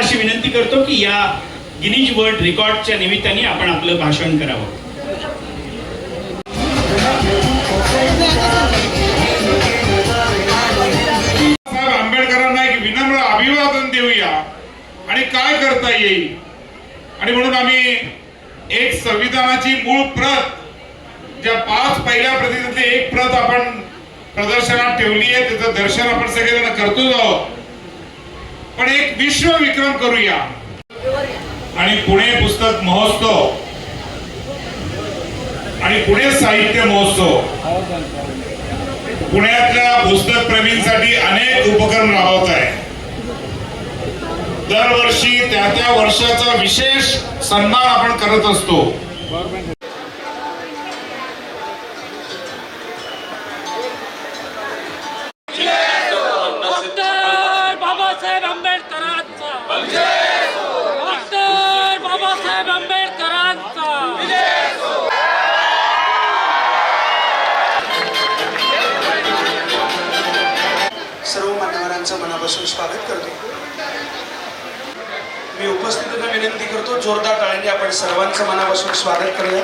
अशी विनंती करतो की या गिनीज वर्ल्ड रेकॉर्डच्या निमित्ताने आपण आपलं भाषण करावं. आंबेडकरांना एक विनम्र अभिवादन देऊया आणि काय करता येईल, आणि म्हणून आम्ही एक संविधानाची मूळ प्रत, ज्या 5 पहिल्या प्रतीतली एक प्रत आपण प्रदर्शनात ठेवली आहे, त्याचं दर्शन आपण सगळेजण करतोच आहोत. पण एक विश्व विक्रम करूया आणि पुणे पुस्तक महोत्सव आणि पुणे साहित्य महोत्सव, पुण्यातल्या पुस्तक प्रेमींसाठी अनेक उपक्रम राबवत आहे. दरवर्षी त्या वर्षाचा विशेष सन्मान आपण करत असतो. डॉक्टर बाबासाहेब आंबेडकरांचा, डॉक्टर बाबासाहेब आंबेडकरांचा. सर्व मान्यवरांचं मनापासून स्वागत करतो. मी उपस्थितांना विनंती करतो, जोरदार टाळ्यांनी आपण सर्वांचं मनापासून स्वागत करूया.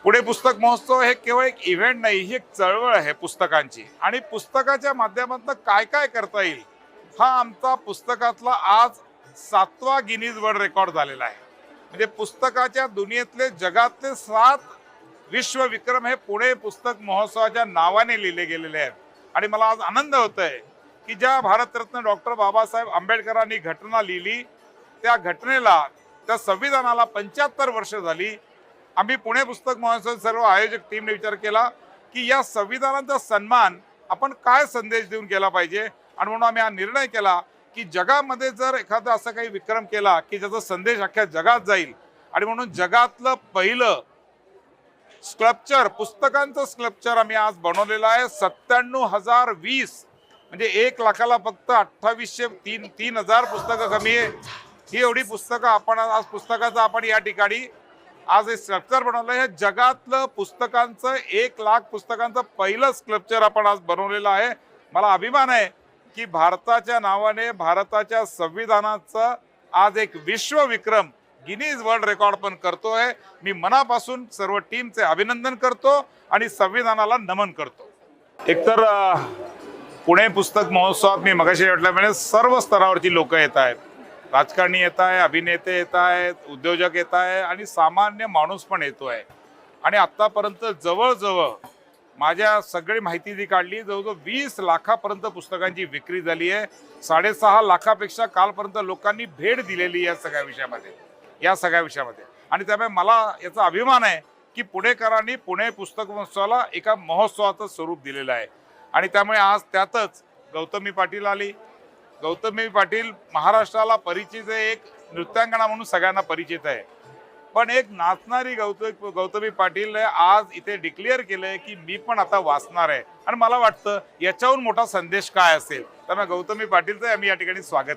पुणे पुस्तक महोत्सव हे केवळ एक इव्हेंट नाही, ही एक चळवळ आहे पुस्तकांची. आणि पुस्तकाच्या माध्यमातून काय काय करता येईल, हा आमचा पुस्तकातला आज 7वा गिनीज वर्ल्ड रेकॉर्ड झालेला आहे. म्हणजे पुस्तकाच्या दुनियेतले जगातले 7 विश्व विक्रम हे पुणे पुस्तक महोत्सवाच्या नावाने लिहिले गेलेले आहेत. आणि मला आज आनंद होतोय की ज्या भारतरत्न डॉक्टर बाबासाहेब आंबेडकरांनी घटना लिहिली, त्या घटनेला, त्या संविधानाला 75 वर्ष झाली. आम्ही पुणे पुस्तक महोत्सव सर्व आयोजक टीमने विचार केला की या संविधानाचा सन्मान आपण काय संदेश देऊन केला पाहिजे. आणि म्हणून आम्ही हा निर्णय केला की जगामध्ये जर एखादा असा काही विक्रम केला की ज्याचा संदेश अख्ख्या जगात जाईल, आणि म्हणून जगातलं पहिलं स्कल्पचर, पुस्तकांचं स्कल्पचर आम्ही आज बनवलेलं आहे. 97,020, म्हणजे 1 लाखाला फक्त 3,000 पुस्तकं कमी आहे. ही एवढी पुस्तकं आपण आज पुस्तकाचं आपण या ठिकाणी आज हे स्कल्पचर बनवलं आहे. जगातलं पुस्तकांचं 1 लाख पुस्तकांचं पहिलं स्कल्पचर आपण आज बनवलेलं आहे. मला अभिमान आहे की भारताच्या नावाने, भारताच्या संविधानाचं आज एक विश्व विक्रम, गिनीज वर्ल्ड रेकॉर्ड पण करतोय. मी मनापासून सर्व टीमचे अभिनंदन करतो आणि संविधानाला नमन करतो. एकतर पुणे पुस्तक महोत्सवात मी मगाशी म्हटल्याप्रमाणे सर्व स्तरावरची लोक येत आहेत. राजकारणी येत आहे, अभिनेते येत आहेत, उद्योजक येत आहे आणि सामान्य माणूस पण येतोय. आणि आतापर्यंत जवळजवळ माझ्या सगळी माहिती जी काढली, जवळजवळ 20 लाखापर्यंत पुस्तकांची विक्री झाली आहे. 6.5 लाखापेक्षा कालपर्यंत लोकांनी भेट दिलेली या सगळ्या विषयामध्ये. आणि त्यामुळे मला याचा अभिमान आहे की पुणेकरांनी पुणे पुस्तक महोत्सवाला एका महोत्सवाचं स्वरूप दिलेलं आहे. आणि त्यामुळे आज त्यातच गौतमी पाटील आली. गौतमी पाटील महाराष्ट्राला परिचित आहे, एक नृत्यांगना म्हणून सगळ्यांना परिचित आहे. पण एक नाचणारी गौतमी पाटील आज इथे डिक्लेअर केलंय की मी पण आता वाचणार आहे. आणि मला वाटतं याच्याहून मोठा संदेश काय असेल. त्यामुळे गौतमी पाटीलचं आम्ही या ठिकाणी स्वागत